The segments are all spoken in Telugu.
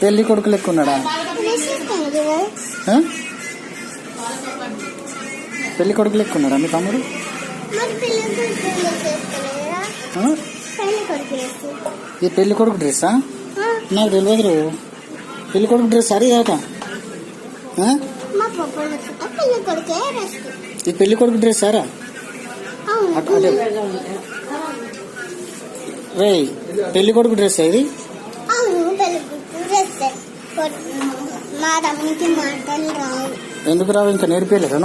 పెళ్లి కొడుకు లెక్క ఉన్నాడా? పెళ్లి కొడుకు లెక్క ఉన్నాడా మీ తమ్ముడు? ఈ పెళ్లి కొడుకు డ్రెస్సా? నాకు తెలియదు. పెళ్లి కొడుకు డ్రెస్ సరే కాక ఈ పెళ్లి కొడుకు డ్రెస్ సారా? రే పెళ్లి కొడుకు డ్రెస్ ఇది? ఎందుకు రావు? ఇంకా నేర్పేయలేదా?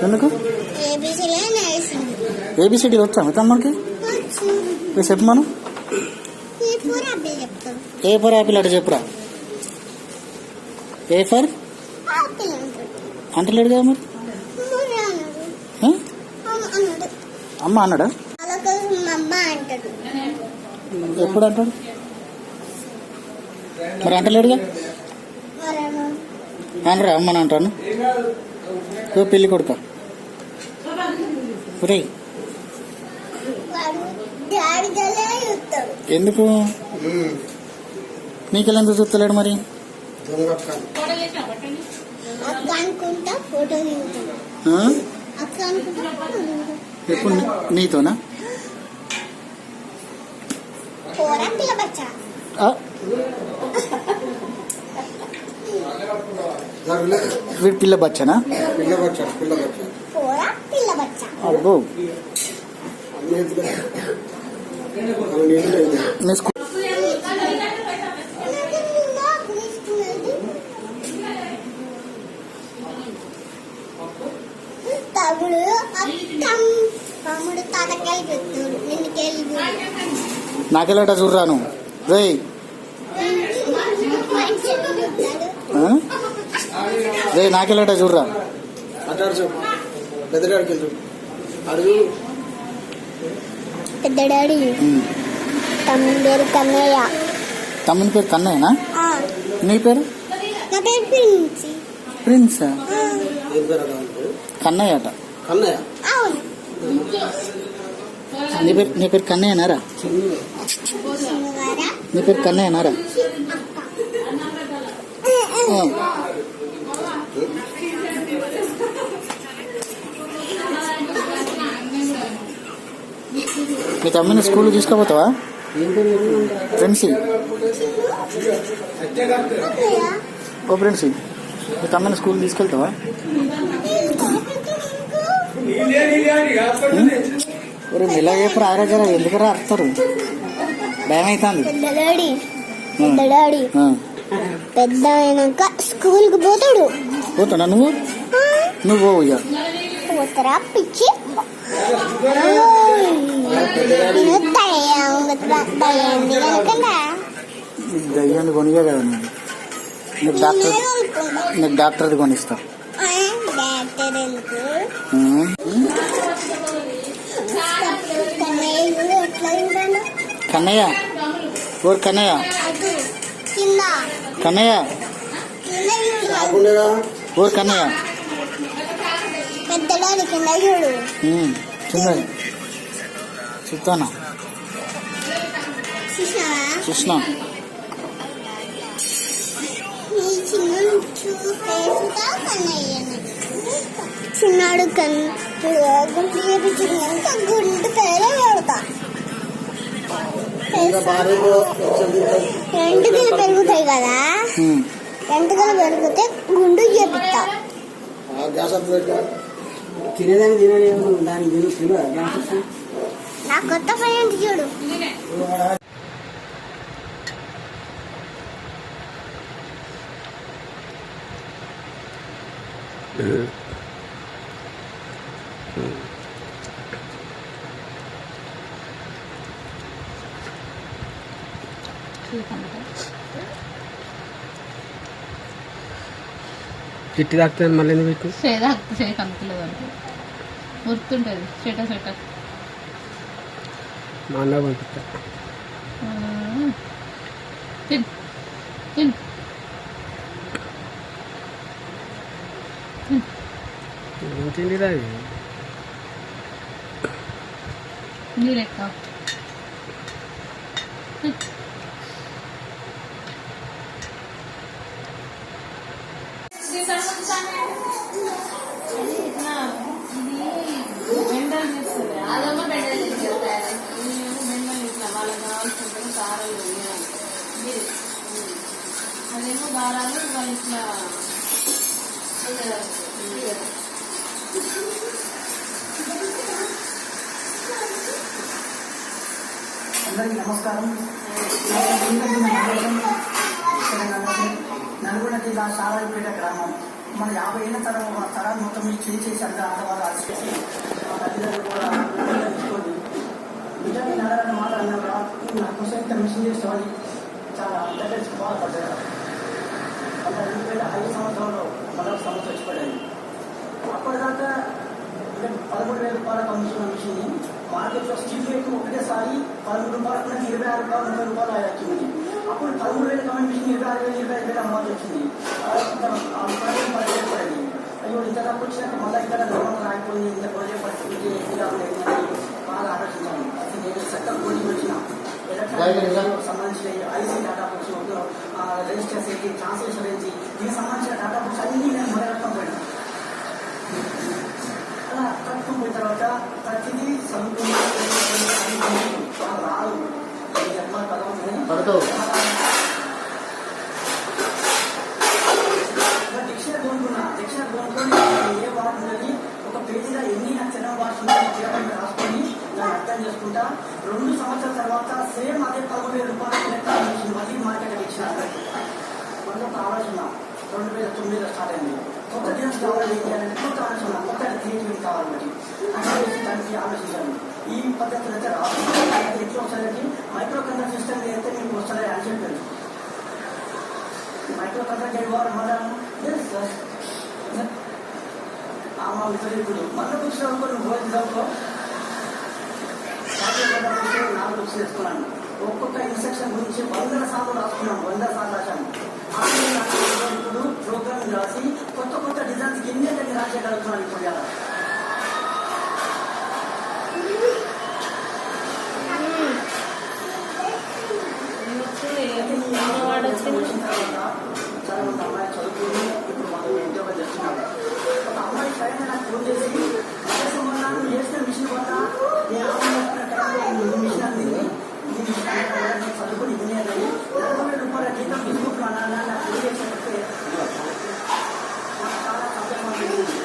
ఎందుకు? ఏబిసిడి వచ్చా మీ తమ్ముడికి? చెప్పు మనం. ఏ ఫర్ యాపిల్ అటు చెప్పురా. ఏ ఫర్ అంటలేడు కదా మరి. అమ్మ అన్నాడా? ఎప్పుడు అంటాడు మరి? అంటలేడుగా. అనరా అమ్మని అంటాను. పెళ్లి కొడుక ఎందుకు? నీకెలా ఎందుకు చూస్తలేడు మరి? ఎప్పుడు నీతోనా? వీడు పిల్ల బచ్చనా? అబ్బో నాకెలాట చూడరాను రే. రే నాకెలాట చూడరా. పెద్ద డాడీ తమ్ముని పేరు కన్నయ్య. తమ్ముని పేరు కన్నయ్యనా? నీ పేరు? ప్రిన్స్. కన్నయ్య అట. నీ పేరు కన్నయ్యనారా? నీ పేరు కన్నయ్యనారా? మీ తమ్ముని స్కూల్కి తీసుకుపోతావా ఫ్రెండ్స్? ఓ ఫ్రెండ్స్ మీ తమ్ముని స్కూల్కి తీసుకెళ్తావా? ఒరే ఇలాగే ఆరోగ్యం ఎందుకు రాస్తారు? భయం అవుతుంది. పెద్ద అయినాక స్కూల్కి పోతాడు. పోతాడా? నువ్వు పోవు ఇక. పోతారా పిచ్చి? దయ్యాన్ని కొనిగా కదా నీకు డాక్టర్ది కొనిస్తా. కన్నయ్య ఓరు కన్నయ్య కన్నయ్య ఓరు కన్నయ్య చిన్న చూస్తానా చూసిన చిన్నాడు గుంటు చేపించుకున్నాక గుంటు పేరే పెడతా. ఎంటుకలు పెరుగుతాయి కదా, ఎంటుకలు పెరిగితే గుండు చేపిస్తా. నా కొత్త ఫ్రెండ్ చూడు. చిట్టి తాకుతుంది మళ్ళీ మీకు కనుకలేదు అంటే గుర్తుంటుంది. చెట మా అన్న పంపిస్తా. తిన్ తిన్ ఏంటండి అది? నీరెక్క ఇట్లా ఇది బెండలు చేస్తుంది, అదమ్మ బెండలు చేస్తారు, బెండలు ఇట్లా వాళ్ళకి కావాల్సిన కారాలు వేయాలి. అదేమో దారాలు వాళ్ళు ఇట్లా అందరికీ నమస్కారం. నల్గొండ జిల్లా సారాయిపేట గ్రామం. మన 50 ఏళ్ల తరం మొత్తం చేసి అంతా ఆటవాళ్ళు ఆశించి మా తల్లిదండ్రులు కూడా తీసుకోండి. నిజంగా నడలని మాట అన్నారా నాకు సైతం మిషన్ చేసేవాడి చాలా దగ్గర బాధపడ్డారు. 2005 సంవత్సరంలో మరొక సమస్య వచ్చి పడింది. అప్పటిదాకా 13,000 రూపాయలకు అమ్ముతున్న మిషన్ మార్కెట్లో స్టీల్ రేట్ ఒకటేసారి 13 రూపాయలు 26 రూపాయలు 30 రూపాయలు వచ్చింది. అప్పుడు 13,000 కమ్మిన మిషన్ 26,000 అమ్మాల్సి వచ్చింది. 10,000 పడింది. అయ్యో ఇంత తప్పు వచ్చినాక మళ్ళీ ఇక్కడ గవర్నమెంట్ రాకపోయింది, ఇంత గొడవ పరిస్థితి బాగా ఆలోచించాను. నేను చక్కగా కోచింగ్ వచ్చిన ఎలక్ట్రానిక్ సంబంధించిన ఐసీ డాటా బుక్స్ రిజిస్టర్స్ ఏంటి, ట్రాన్స్లేషన్ ఏంటి, దీనికి సంబంధించిన డాటా బుక్స్ అన్ని నేను మొదలెట్టడం పోయినా. అలా కట్టుకుపోయిన తర్వాత ప్రతిదీ చదువుకుని రాదు డిక్షనరీ కొనుక్కున్నా. డిక్షనరీ కొనుక్కొని ఏ వార్డు ఉన్నది ఒక పేజీలో ఎన్ని అక్షరం వార్డ్స్ ఉన్నాయి రాసుకొని దాన్ని అర్థం చేసుకుంటా 2 సంవత్సరాల తర్వాత సేమ్ అదే 13,000 రూపాయలు మళ్ళీ మార్కెట్ ఇచ్చిన మళ్ళీ ఒక ఆలోచన 2009లో స్టార్ట్ అయింది. కొత్త డిజైన్స్ కావాలి ఏంటంటే కొత్త ఆలోచన, కొత్త క్రియేటివిటీ కావాలి. అంటే దానికి ఆలోచించాను. ఈ పద్ధతులు అయితే రాదు. ఎట్లా వస్తాయంటే మైక్రో కంట్రోల్ సిస్టమ్ అయితే మీకు వస్తాయి అని చెప్పారు. మైక్రో కంట్రోల్ చేయవారు మళ్ళీ మా విపరీతుడు మళ్ళీ బుక్స్ చదువుకొని భోజనం చదువుకో 4 బుక్స్ తెచ్చుకున్నాను. ఒక్కొక్క ఇన్స్ట్రక్షన్ గురించి 100 సార్లు రాసుకున్నాను. 100 సార్లు రాశాను. ఇప్పుడు ప్రోగ్రామ్ రాసి కొత్త కొత్త డిజైన్స్ ఎన్ని రాసేయగలుగుతున్నాను. ఇప్పుడు వచ్చిన తర్వాత చాలా మంది అమ్మాయి చదువుకుని ఇప్పుడు మనం ఉద్యోగం చేస్తున్నారు. ఒక అమ్మాయి పైన నాకు ఫోన్ చేసి నువ్వు చేసిన మిషన్ వల్ల నేను మిషన్ అందింది, ఈ మిషన్ చదువుకుని ఇంజనీర్ అయ్యి 40,000 రూపాయల జీతం తీసుకుంటున్నాను నాకు తెలియజేస్తే నాకు చాలా సంతోషం జరిగింది.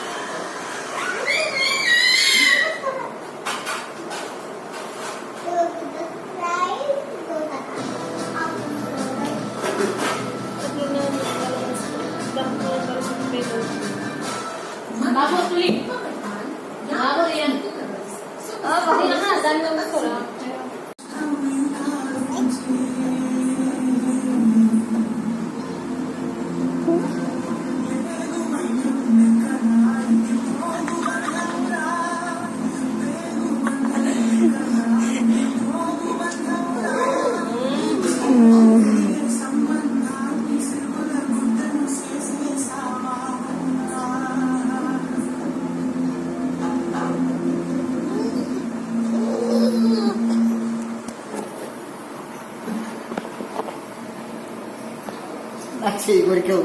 కొరికావు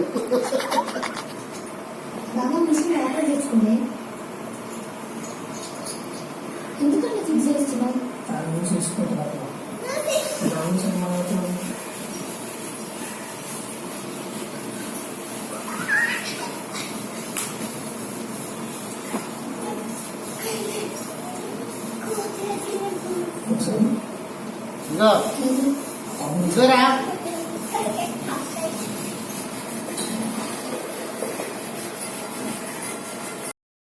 బాగా మిషన్ ఆర్డర్ చేసుకుంటే ఎందుకంటే ఫిక్స్ చేస్తున్నావు ఇదిగోరా